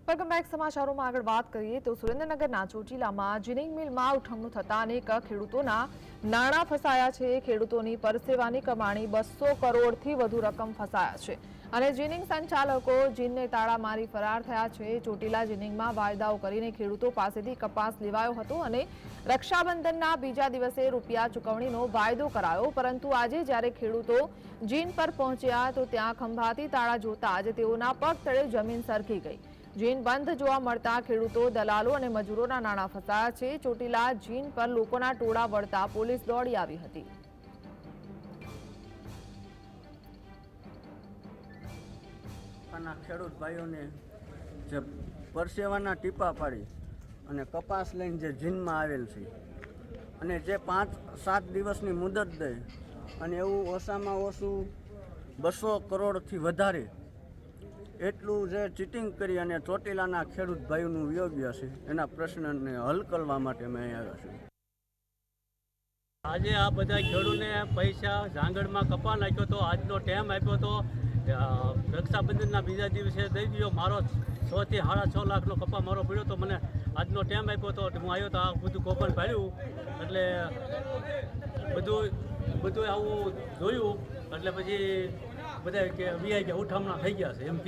Welcome back સમાચારોમાં આગળ વાત કરીએ તો સુરેન્દ્રનગરના ચોટીલામાં જીનિંગ મિલમાં ઉઠમણું થતા અનેક ખેડૂતોના નાણાં ફસાયા છે। ખેડૂતોની પરસેવાની કમાણી 200 કરોડથી વધુ રકમ ફસાયા છે અને જીનિંગ સંચાલકો જીનને તાળા મારી ફરાર થયા છે। ચોટીલા જીનિંગમાં વાયદાઓ કરીને ખેડૂતો પાસેથી કપાસ લેવાયો હતો અને રક્ષાબંધનના બીજા દિવસે રૂપિયા ચૂકવણીનો વાયદો કરાયો, પરંતુ આજે જ્યારે ખેડૂતો જીન પર પહોંચ્યા તો ત્યાં ખંભાતી તાળા જોતા જ તેઓના પગ તળે જમીન સરકી ગઈ। જીન બંધ જોવા મળતા ખેડૂતો, દલાલો અને મજૂરોના નાણાં ફસાયા છે। ચોટીલા જીન પર લોકોના ટોળા વળતા પોલીસ દોડી આવી હતી। ખેડૂત ભાઈઓને જે પરસેવાના ટીપા પાડી અને કપાસ લઈને જે જીનમાં આવેલ છે અને જે 5-7 દિવસની મુદત દે અને એવું ઓછામાં ઓછું 200 કરોડથી વધારે એટલું જે ચીટિંગ કરી અને ચોટીલાના ખેડૂત ભાઈઓનું યોગ્ય છે એના પ્રશ્નને હલ કરવા માટે મેં અહીં આવ્યો છું। આજે આ બધા ખેડૂતને પૈસા ઝાંગડમાં કપા નાખ્યો હતો, આજનો ટાઈમ આપ્યો હતો, રક્ષાબંધનના બીજા દિવસે દઈ દીધો। મારો 6 થી 6.5 લાખનો કપા મારો પડ્યો હતો, મને આજનો ટાઈમ આપ્યો હતો, હું આવ્યો તો આ બધું કોપન પાડ્યું એટલે બધું આવું જોયું એટલે પછી બધા કે વીઆઈ ગયા ઉઠામણા થઈ ગયા છે એમ।